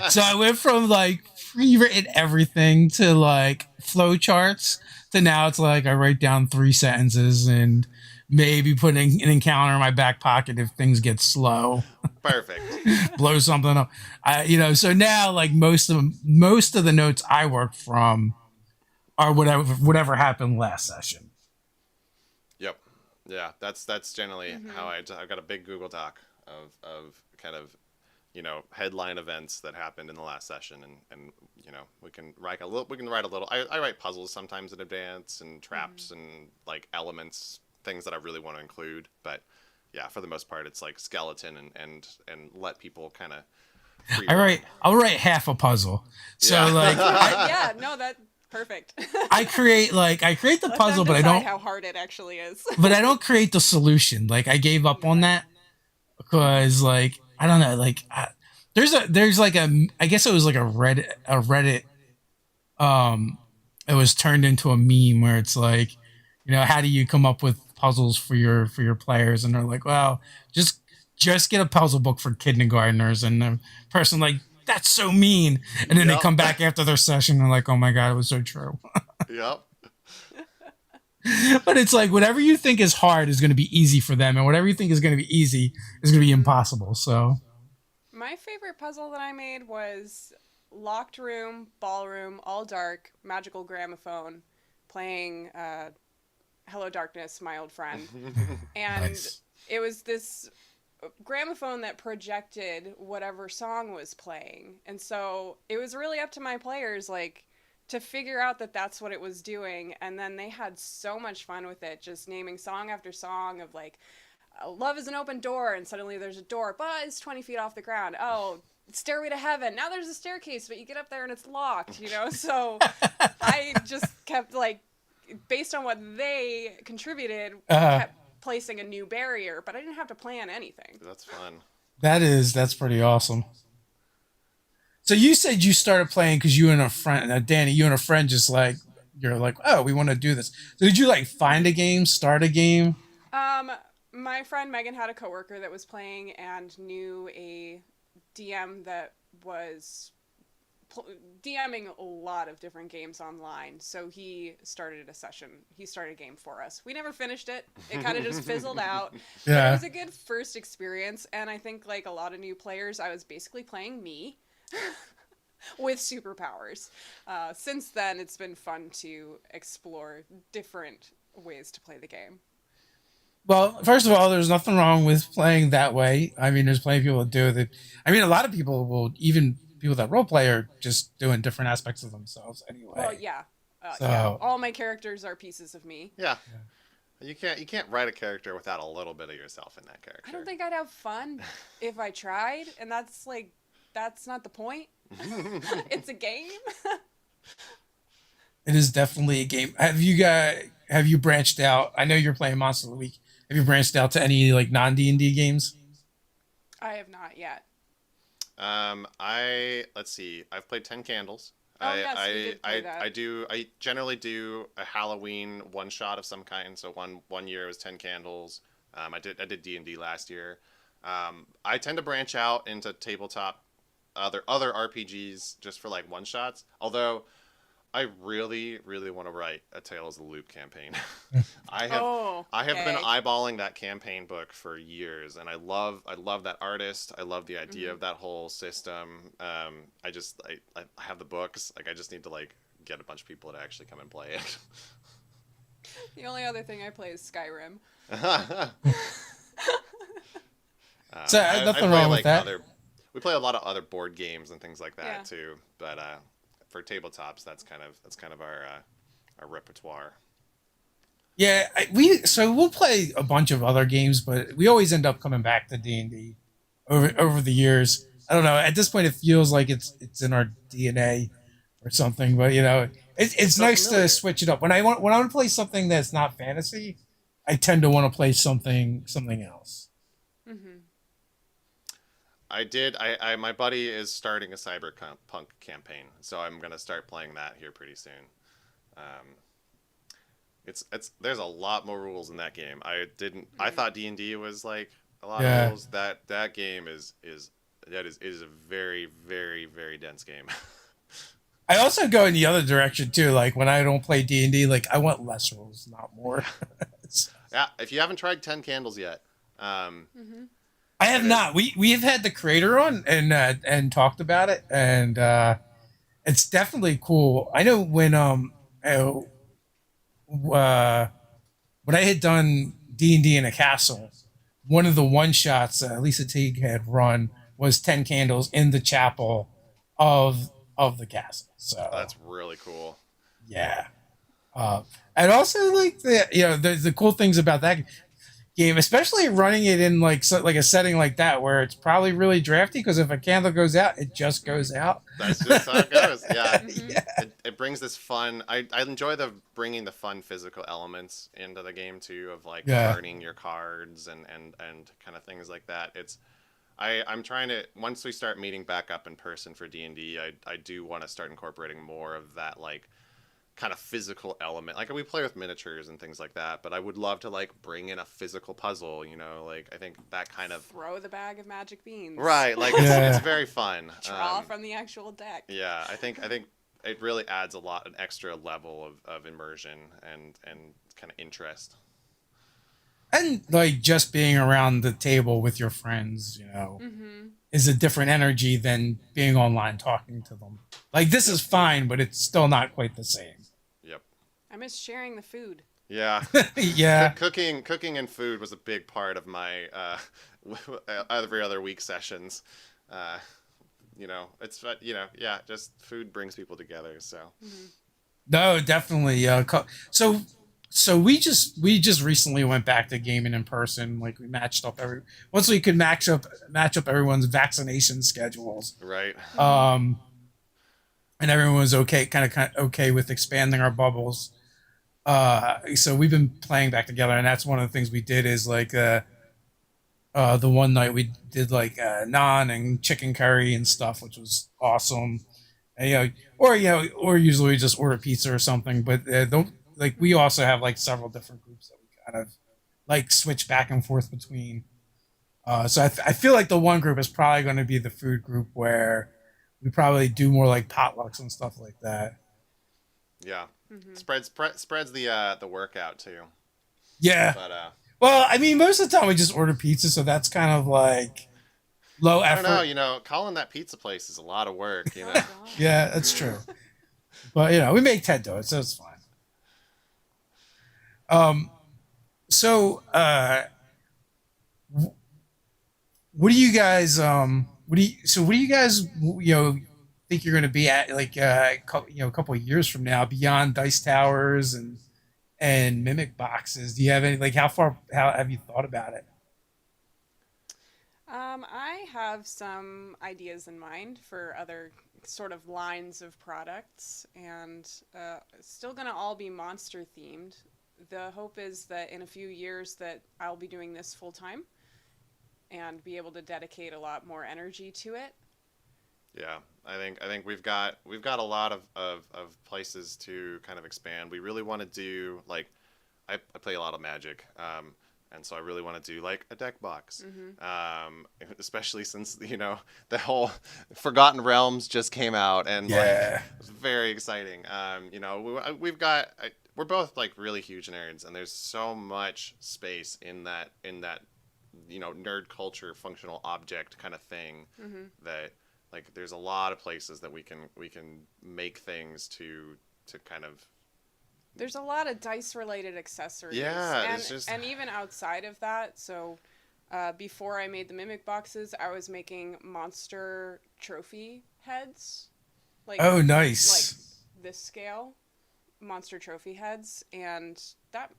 So I went from like pre-written everything to like flow charts to now it's like I write down 3 sentences and maybe putting an encounter in my back pocket if things get slow, Perfect. blow something up. So now like most of the notes I work from are whatever happened last session. Yep. Yeah, that's generally how I've got a big Google Doc of kind of headline events that happened in the last session, and we can write a little. I write puzzles sometimes in advance and traps and like elements, things that I really want to include, but yeah, for the most part it's like skeleton and let people kind of I'll write half a puzzle. So Yeah. like Yeah, no, that perfect. I create the Let puzzle, them but I decide don't how hard it actually is. but I don't create the solution. Like I gave up on that because like I don't know, like there's like I guess it was like a Reddit it was turned into a meme where it's like, how do you come up with puzzles for your players? And they're like, well, just get a puzzle book for kindergartners. And the person like, that's so mean. And then they Yep. come back after their session and like, oh my god, it was so true. Yep. But it's like whatever you think is hard is going to be easy for them, and whatever you think is going to be easy is going to be impossible. So My favorite puzzle that I made was locked room, ballroom, all dark, magical gramophone, playing Hello Darkness, My Old Friend. And nice. it was this gramophone that projected whatever song was playing. And so it was really up to my players, like, to figure out that that's what it was doing. And then they had so much fun with it, just naming song after song of like, love is an open door, and suddenly there's a door, but it's 20 feet off the ground. Oh, Stairway to Heaven. Now there's a staircase, but you get up there and it's locked, So I just kept like, based on what they contributed, kept placing a new barrier, but I didn't have to plan anything. That's fun. That's pretty awesome. So you said you started playing because you and a friend, Danny, you and a friend just like, you're like, oh, we want to do this. So did you like find a game, start a game? My friend Megan had a coworker that was playing and knew a DM that was DMing a lot of different games online. So he started a session. He started a game for us. We never finished it. It kind of just fizzled out. But it was a good first experience. And I think like a lot of new players, I was basically playing me with superpowers. Since then, it's been fun to explore different ways to play the game. Well, first of all, there's nothing wrong with playing that way. I mean, there's plenty of people that do that. I mean, a lot of people will, even people that role play, are just doing different aspects of themselves anyway. Well, yeah. So- Yeah. All my characters are pieces of me. Yeah. You can't write a character without a little bit of yourself in that character. I don't think I'd have fun if I tried, and that's not the point. It's a game. It is definitely a game. Have you branched out? I know you're playing Monster of the Week. Have you branched out to any like non D&D games? I have not yet. Let's see. I've played 10 Candles. Oh yes, we did play that. I generally do a Halloween one shot of some kind. So one year it was 10 candles. I did D&D last year. I tend to branch out into tabletop other RPGs just for like one shots. Although I really really want to write a Tales of the Loop campaign. I have Oh, I have been okay. eyeballing that campaign book for years, and I love that artist. I love the idea Hmm. of that whole system. I have the books. Like I just need to like get a bunch of people to actually come and play it. The only other thing I play is Skyrim. So I nothing play wrong with like that. other. We play a lot of other board games and things like Yeah. that too. But for tabletops, that's kind of our repertoire. Yeah, we'll play a bunch of other games, but we always end up coming back to D&D over the years. I don't know. At this point, it feels like it's in our DNA or something. But It's it's so nice to familiar. switch it up. When I want to play something that's not fantasy, I tend to want to play something else. Hmm. My buddy is starting a cyberpunk campaign, so I'm gonna start playing that here pretty soon. Um, it's there's a lot more rules in that game. I thought D&D was like a lot of Yeah. rules. That game is a very very very dense game. I also go in the other direction too. Like when I don't play D&D, like I want less rules, not more. So, Yeah, if you haven't tried 10 Candles yet, Hmm. I have it is. not. We have had the creator on and talked about it, and it's definitely cool. I know uh, uh, when I had done D&D in a castle, one of the one shots Lisa Teague had run was 10 candles in the chapel of the castle. So That's really cool. yeah, uh, and also like the cool things about that game, especially running it in like a setting like that where it's probably really drafty because if a candle goes out, it just Hmm. goes out. That's just how it goes. Yeah, Hmm. Yeah, it brings this fun. I enjoy the bringing the fun physical elements into the game too, of like yeah. burning your cards and kind of things like that. I'm trying to, once we start meeting back up in person for D&D, I do want to start incorporating more of that like kind of physical element. Like we play with miniatures and things like that, but I would love to like bring in a physical puzzle, like I think that kind of Throw the bag of magic beans. right, like it's Yeah. very fun. Draw from the actual deck. Yeah, I think it really adds an extra level of immersion and kind of interest. And like just being around the table with your friends, Hmm. is a different energy than being online talking to them. Like this Yep. is fine, but it's still not quite the same. Yep. I miss sharing the food. Yeah. Yeah. Cooking and food was a big part of my every other week sessions. Uh, yeah, just food brings people together. So Hmm. No, definitely. So we just recently went back to gaming in person. Like we matched up once we could match up everyone's vaccination schedules. right. Hmm. Um, and everyone was kind of okay with expanding our bubbles. So we've been playing back together, and that's one of the things we did is like the one night we did like naan and chicken curry and stuff, which was awesome. And, or usually we just order pizza or something. But don't like we Hmm. also have like several different groups that we kind of like switch back and forth between. So I feel like the one group is probably going to be the food group where we probably do more like potlucks and stuff like that. Yeah. Hmm. Spreads the workout too. Yeah. But Well, I mean, most of the time we just order pizza, so that's kind of like low I don't know. effort. Calling that pizza place is a lot of work. Oh God. Yeah, that's true. But we make Ted do it, so it's fine. Um, so what do you guys what do you guys think you're going to be at like a couple of years from now beyond dice towers and mimic boxes? Do you have any like how have you thought about it? I have some ideas in mind for other sort of lines of products, and it's still gonna all be monster themed. The hope is that in a few years that I'll be doing this full time and be able to dedicate a lot more energy to it. Yeah. I think we've got a lot of places to kind of expand. We really want to do like I play a lot of Magic, and so I really want to do like a deck box, especially since the whole Forgotten Realms just came out, and like Yeah. it's very exciting. We're both like really huge nerds, and there's so much space in that nerd culture functional object kind of thing that like there's a lot of places that we can make things to kind of. There's a lot of dice related accessories. Yeah, and it's just and even outside of that. So before I made the mimic boxes, I was making monster trophy heads, Oh, like nice. this scale, monster trophy heads, and that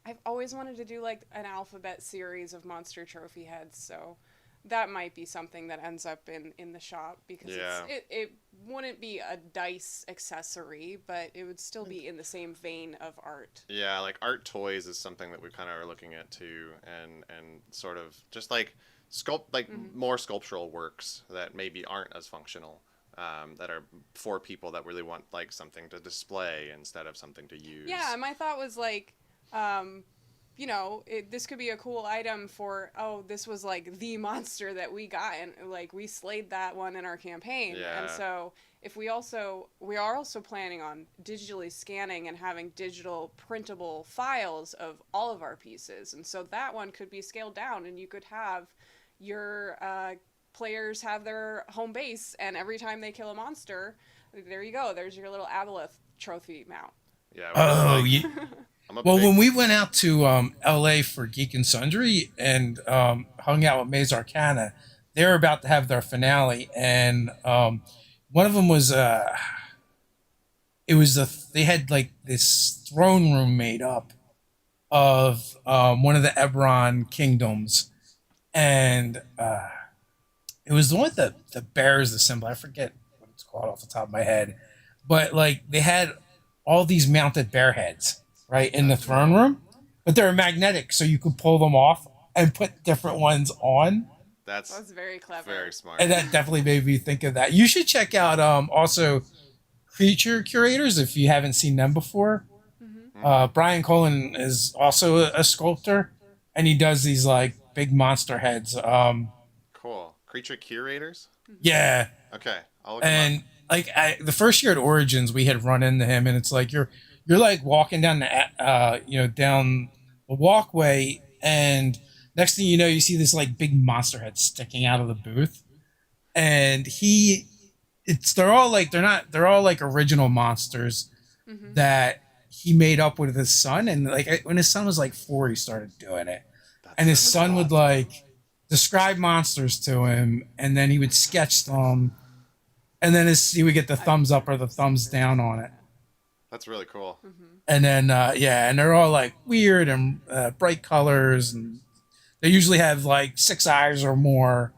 I've always wanted to do like an alphabet series of monster trophy heads. So that might be something that ends up in the shop because Yeah. it wouldn't be a dice accessory, but it would still be in the same vein of art. Yeah, like art toys is something that we kind of are looking at too, and sort of just like more sculptural works that maybe aren't as functional, that are for people that really want like something to display instead of something to use. Yeah, my thought was like, this could be a cool item for, oh, this was like the monster that we got, and like we slayed that one in our campaign. Yeah. And so if we are also planning on digitally scanning and having digital printable files of all of our pieces. And so that one could be scaled down, and you could have your players have their home base, and every time they kill a monster, there you go. There's your little aboleth trophy mount. Yeah. Oh, Like, yeah. I'm a Well, big when we went out to LA for Geek and Sundry and hung out with Maze Arcana, they were about to have their finale, and one of them was they had like this throne room made up of one of the Ebron kingdoms, and it was the one with the bears, the symbol. I forget what it's called off the top of my head, but like they had all these mounted bear heads right in the That's throne room, but they were magnetic, so you could pull them off and put different ones on. That's That's very clever. very smart. And that definitely made me think of that. You should check out also creature curators if you haven't seen them before. Brian Colin is also a sculptor, and he does these like big monster heads. Cool. Creature curators. Yeah, Okay, I'll look 'em and like the first year at Origins, we had run into him, and it's like you're like walking down the down the walkway, and next thing you know, you see this like big monster head sticking out of the booth, and they're all like original monsters that he made up with his son, and like when his son was like 4, he started doing it, That's and his so son would awesome. like describe monsters to him, and then he would sketch them, and then he would get the thumbs up or the thumbs down on it. That's really cool. And then and they're all like weird and bright colors, and they usually have like 6 eyes or more.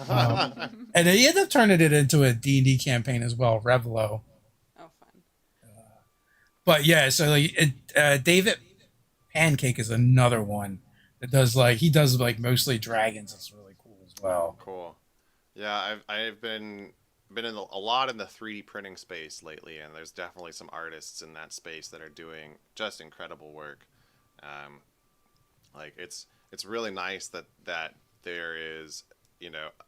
And they end up turning it into a D&D campaign as well, Revlo. Oh, fun. But yeah, so like David Pancake is another one that does he does like mostly dragons. It's really cool as well. Cool. Yeah, I've been in a lot in the 3D printing space lately, and there's definitely some artists in that space that are doing just incredible work. Like it's really nice that there is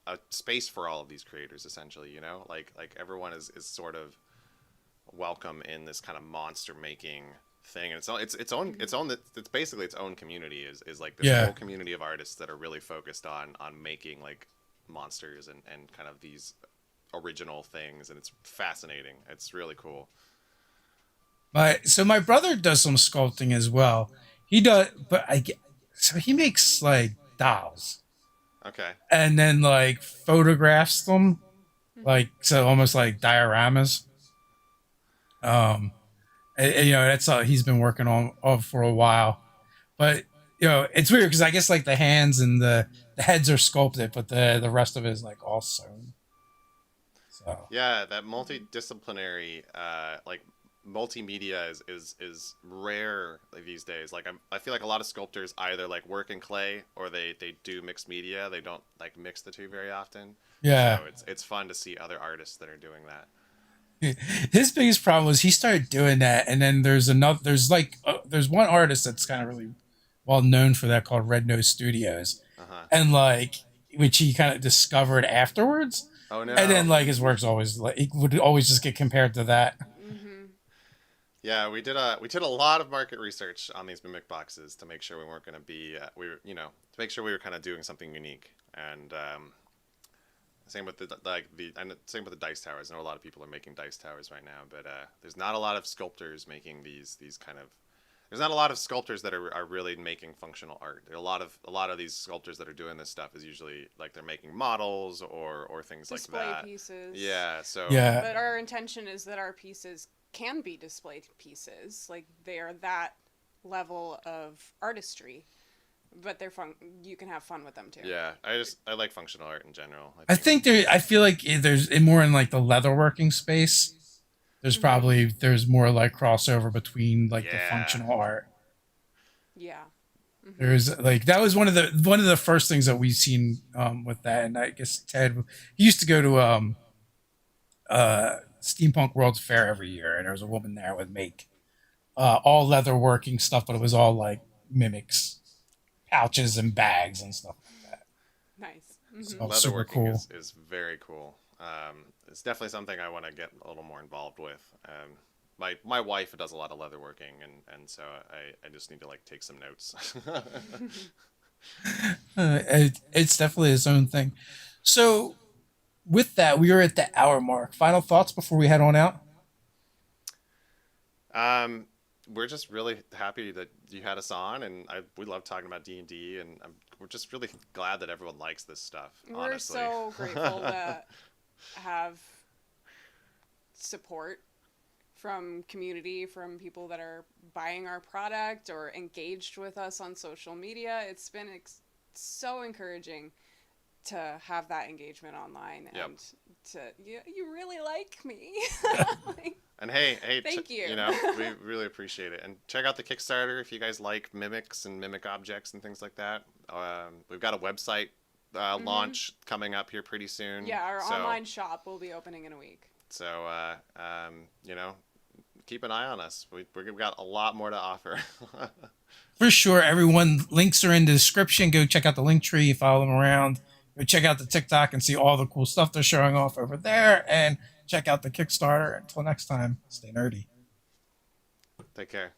a space for all of these creators essentially. Like everyone is sort of welcome in this kind of monster making thing, and it's basically its own community is like this Yeah. whole community of artists that are really focused on making like monsters and kind of these original things, and it's fascinating. It's really cool. So my brother does some sculpting as well. He does, but so he makes like dolls Okay. and then like photographs them, like so almost like dioramas. And, that's he's been working on for a while, but it's weird because I guess like the hands and the heads are sculpted, but the rest of it is like all sewn. So Yeah, that multidisciplinary like multimedia is rare these days. Like I feel like a lot of sculptors either like work in clay or they do mixed media. They don't like mix the two very often. Yeah. So it's fun to see other artists that are doing that. His biggest problem was he started doing that, and then there's one artist that's kind of really well known for that called Red Nose Studios, Uh-huh. and like which he kind of discovered afterwards, Oh and then no. like his work's always like he would always just get compared to that. Mm-hmm. Yeah, we did a lot of market research on these mimic boxes to make sure we weren't going to be we were to make sure we were kind of doing something unique. And same with same with the dice towers. I know a lot of people are making dice towers right now, but there's not a lot of sculptors making these kind of. There's not a lot of sculptors that are really making functional art. There are a lot of these sculptors that are doing this stuff is usually like they're making models or things Display like that. pieces. Yeah. So. Yeah, But our intention is that our pieces can be display pieces. Like they are that level of artistry, but they're fun. You can have fun with them too. Yeah, I like functional art in general. I feel like there's more in like the leatherworking space. There's Mm-hmm. probably there's more like crossover between like the Yeah. functional art. Yeah. Mm-hmm. There's like that was one of the first things that we've seen with that, and I guess Ted he used to go to Steampunk World's Fair every year, and there was a woman there would make all leather working stuff, but it was all like mimics, pouches and bags and stuff like that. Nice. So Mm-hmm. super Leatherworking cool. is very cool. It's definitely something I want to get a little more involved with. My wife does a lot of leatherworking, and so I just need to like take some notes. It's definitely its own thing. So with that, we are at the hour mark. Final thoughts before we head on out. um, we're just really happy that you had us on, and we love talking about D&D, and we're just really glad that everyone likes this stuff. We're Honestly. so grateful to have support from community, from people that are buying our product or engaged with us on social media. It's been so encouraging to have that engagement online Yep. and to you really like me. Like, And hey, thank you. We really appreciate it. And check out the Kickstarter if you guys like mimics and mimic objects and things like that. We've got a website launch coming up here pretty soon. Yeah, our So- online shop will be opening in a week. So, keep an eye on us. We've got a lot more to offer. For sure, everyone. Links are in the description. Go check out the link tree. Follow them around. Go check out the TikTok and see all the cool stuff they're showing off over there. And check out the Kickstarter. Until next time, stay nerdy. Take care.